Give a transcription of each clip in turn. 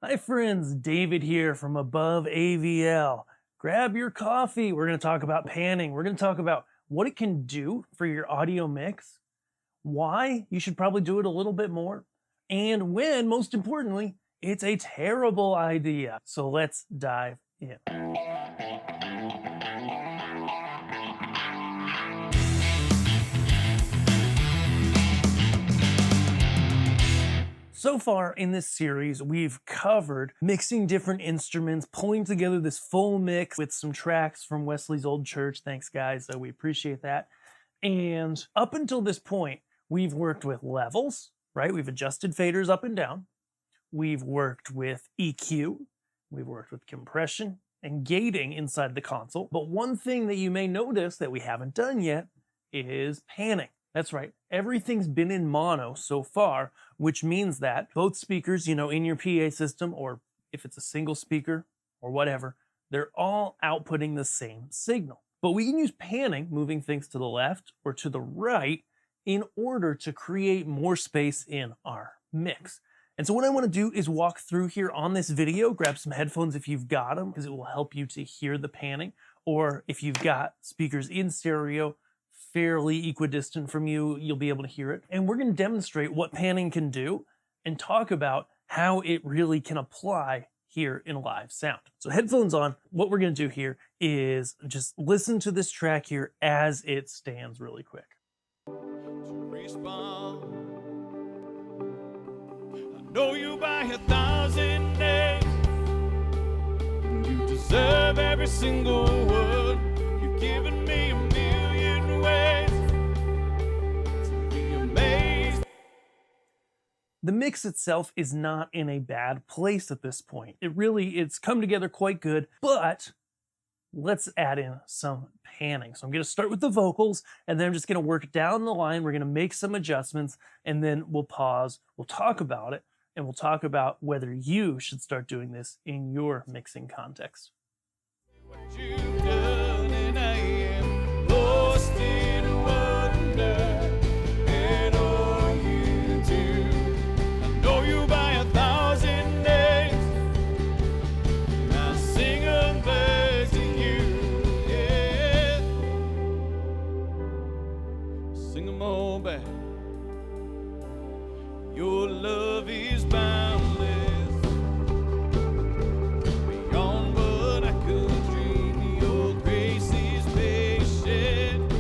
Hi friends, David here from Above AVL. Grab your coffee. We're going to talk about panning. We're going to talk about what it can do for your audio mix, why you should probably do it a little bit more, and when, most importantly, it's a terrible idea. So let's dive in. So far in this series, we've covered mixing different instruments, pulling together this full mix with some tracks from Wesley's old church. Thanks, guys. So we appreciate that. And up until this point, we've worked with levels, right? We've adjusted faders up and down. We've worked with EQ. We've worked with compression and gating inside the console. But one thing that you may notice that we haven't done yet is panning. That's right. Everything's been in mono so far, which means that both speakers, in your PA system, or if it's a single speaker or whatever, they're all outputting the same signal. But we can use panning, moving things to the left or to the right, in order to create more space in our mix. And so what I want to do is walk through here on this video. Grab some headphones if you've got them, because it will help you to hear the panning. Or if you've got speakers in stereo, fairly equidistant from you, you'll be able to hear it. And we're going to demonstrate what panning can do and talk about how it really can apply here in live sound. So headphones on, what we're going to do here is just listen to this track here as it stands really quick. Respond. I know you by 1,000 names. You deserve every single word. You've given me a million ways to be amazed. The mix itself is not in a bad place at this point. It's come together quite good, but let's add in some panning. So I'm going to start with the vocals, and then I'm just going to work down the line. We're going to make some adjustments, and then we'll pause. We'll talk about it, and we'll talk about whether you should start doing this in your mixing context. What you've done, and I am lost in wonder. And all you do, I know you by 1,000 names. I sing them back to you, yeah. Sing them all back. Your love is boundless, beyond what I could dream. Your grace is patient,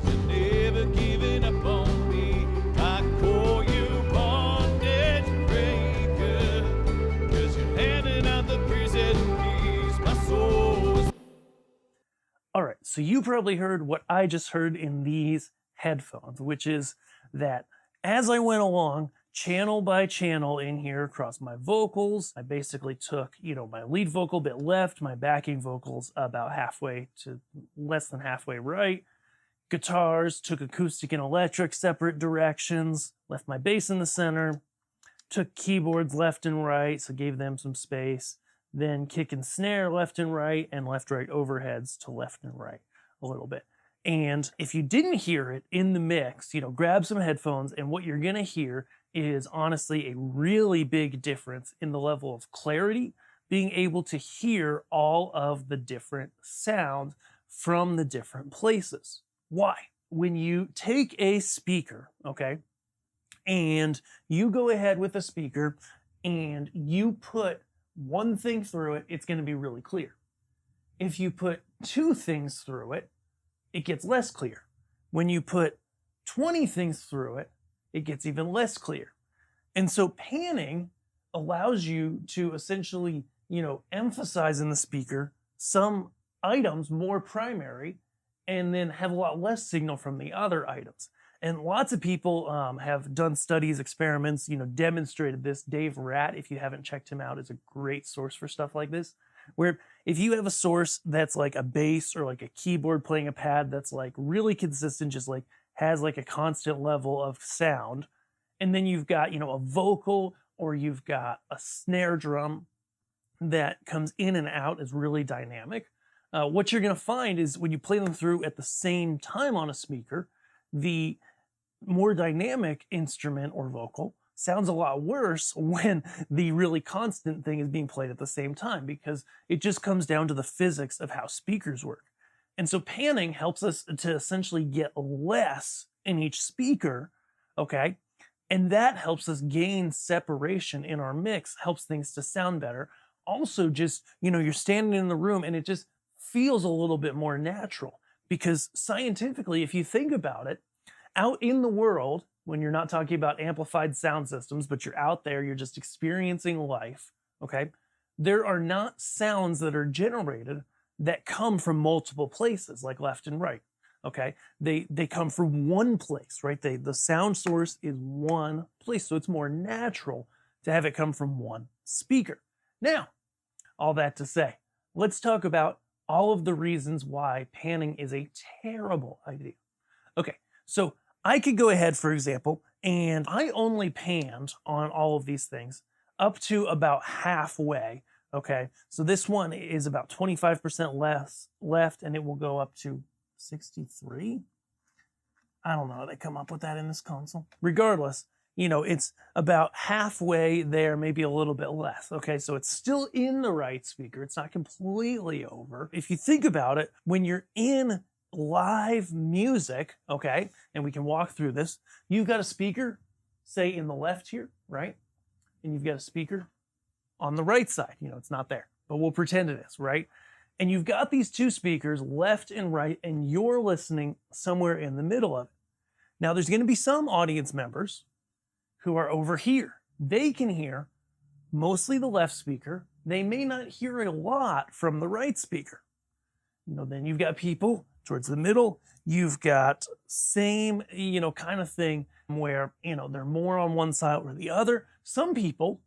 you're never giving up on me. I call you bondage breaker, 'cause you're handing out the praise that peace my soul. All right, so you probably heard what I just heard in these headphones, which is that as I went along, channel by channel in here across my vocals, I basically took, my lead vocal bit left, my backing vocals about halfway to less than halfway right. Guitars, took acoustic and electric separate directions, left my bass in the center, took keyboards left and right, so gave them some space. Then kick and snare left and right, and left-right overheads to left and right a little bit. And if you didn't hear it in the mix, grab some headphones, and what you're going to hear is honestly a really big difference in the level of clarity, being able to hear all of the different sounds from the different places. Why? When you take a speaker, okay, and you go ahead with a speaker and you put one thing through it, it's going to be really clear. If you put two things through it, it gets less clear. When you put 20 things through it, it gets even less clear. And so panning allows you to essentially, emphasize in the speaker some items more primary, and then have a lot less signal from the other items. And lots of people have done studies, experiments, demonstrated this. Dave Ratt, if you haven't checked him out, is a great source for stuff like this, where if you have a source that's like a bass or like a keyboard playing a pad that's like really consistent, just like has like a constant level of sound, and then you've got, a vocal, or you've got a snare drum that comes in and out, is really dynamic. What you're going to find is when you play them through at the same time on a speaker, the more dynamic instrument or vocal sounds a lot worse when the really constant thing is being played at the same time, because it just comes down to the physics of how speakers work. And so panning helps us to essentially get less in each speaker, okay? And that helps us gain separation in our mix, helps things to sound better. Also, just, you're standing in the room and it just feels a little bit more natural, because scientifically, if you think about it, out in the world, when you're not talking about amplified sound systems, but you're out there, you're just experiencing life, okay? There are not sounds that are generated that come from multiple places, like left and right, okay? They come from one place, right? The sound source is one place, so it's more natural to have it come from one speaker. Now, all that to say, let's talk about all of the reasons why panning is a terrible idea. Okay, so I could go ahead, for example, and I only panned on all of these things up to about halfway, okay? So this one is about 25% less left, and it will go up to 63. I don't know how they come up with that in this console. Regardless, it's about halfway there, maybe a little bit less, okay? So it's still in the right speaker. It's not completely over. If you think about it, when you're in live music, okay, and we can walk through this, you've got a speaker, say in the left here, right? And you've got a speaker on the right side. It's not there, but we'll pretend it is, right? And you've got these two speakers, left and right, and you're listening somewhere in the middle of it. Now, there's going to be some audience members who are over here. They can hear mostly the left speaker. They may not hear a lot from the right speaker. Then you've got people towards the middle. You've got same, kind of thing where, they're more on one side or the other. Some people,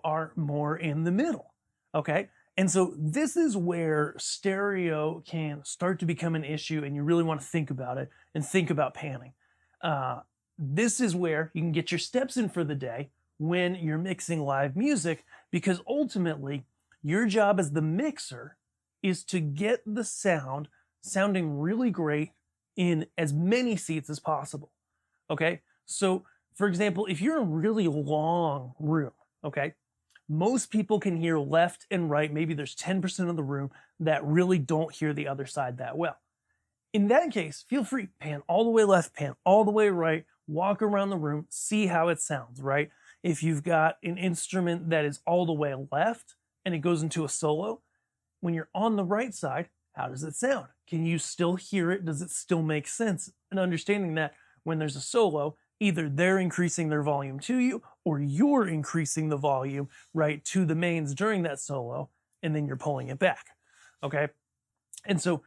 are more in the middle, okay? And so this is where stereo can start to become an issue, and you really want to think about it and think about panning. This is where you can get your steps in for the day when you're mixing live music, because ultimately your job as the mixer is to get the sound sounding really great in as many seats as possible, okay? So, for example, if you're in a really long room, okay, most people can hear left and right. Maybe there's 10% of the room that really don't hear the other side that well. In that case, feel free, pan all the way left, pan all the way right, walk around the room, see how it sounds, right? If you've got an instrument that is all the way left and it goes into a solo, when you're on the right side, how does it sound? Can you still hear it? Does it still make sense? And understanding that when there's a solo, either they're increasing their volume to you or you're increasing the volume, right, to the mains during that solo, and then you're pulling it back, okay? And so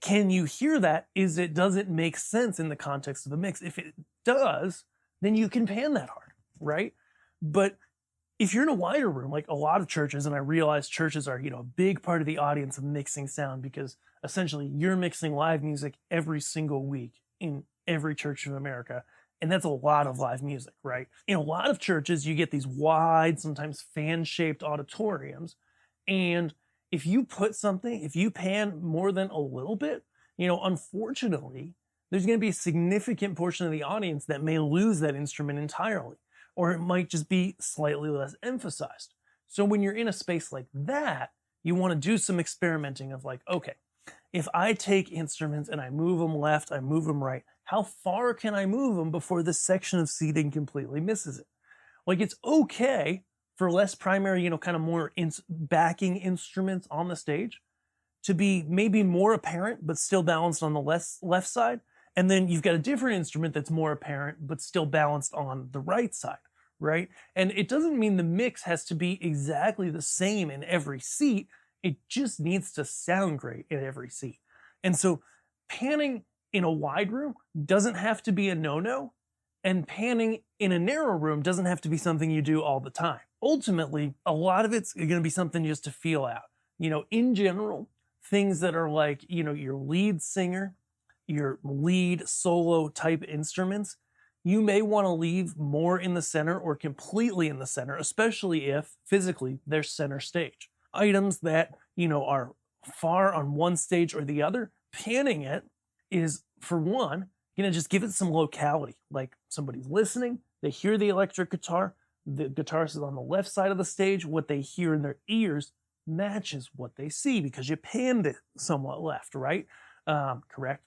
can you hear that? Does it make sense in the context of the mix? If it does, then you can pan that hard, right? But if you're in a wider room, like a lot of churches, and I realize churches are, a big part of the audience of mixing sound, because essentially you're mixing live music every single week in every church in America. And that's a lot of live music, right? In a lot of churches, you get these wide, sometimes fan-shaped auditoriums. And if you pan more than a little bit, unfortunately, there's going to be a significant portion of the audience that may lose that instrument entirely, or it might just be slightly less emphasized. So when you're in a space like that, you want to do some experimenting of like, okay, if I take instruments and I move them left, I move them right, how far can I move them before this section of seating completely misses it? Like, it's okay for less primary, kind of more backing instruments on the stage to be maybe more apparent, but still balanced on the left side. And then you've got a different instrument that's more apparent, but still balanced on the right side, right? And it doesn't mean the mix has to be exactly the same in every seat. It just needs to sound great in every seat. And so panning in a wide room doesn't have to be a no-no, and panning in a narrow room doesn't have to be something you do all the time. Ultimately, a lot of it's going to be something just to feel out. In general, things that are like, your lead singer, your lead solo type instruments, you may want to leave more in the center or completely in the center, especially if physically they're center stage. Items that, are far on one stage or the other, panning it is, for one, just give it some locality. Like, somebody's listening, They hear the electric guitar. The guitarist is on the left side of the stage. What they hear in their ears matches what they see because you panned it somewhat left, right? Correct.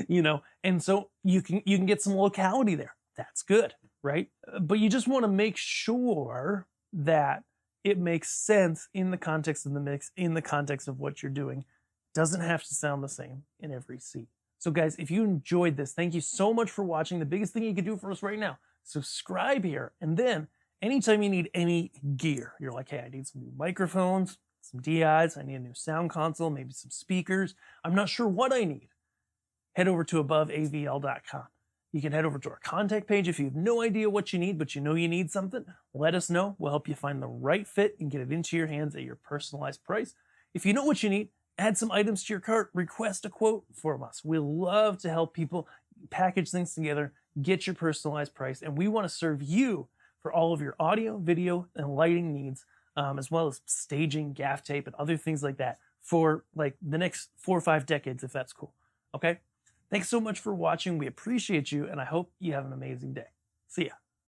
You know, and so you can get some locality there. That's good, right? But you just want to make sure that it makes sense in the context of the mix, in the context of what you're doing. Doesn't have to sound the same in every seat. So guys, if you enjoyed this, thank you so much for watching. The biggest thing you can do for us right now, subscribe here. And then anytime you need any gear, you're like, hey, I need some new microphones, some DIs, I need a new sound console, maybe some speakers. I'm not sure what I need. Head over to aboveavl.com. You can head over to our contact page if you have no idea what you need, but you know you need something. Let us know. We'll help you find the right fit and get it into your hands at your personalized price. If you know what you need, add some items to your cart, request a quote from us. We love to help people package things together, get your personalized price, and we want to serve you for all of your audio, video, and lighting needs, as well as staging, gaff tape, and other things like that for like the next 4 or 5 decades, if that's cool. Okay? Thanks so much for watching. We appreciate you, and I hope you have an amazing day. See ya.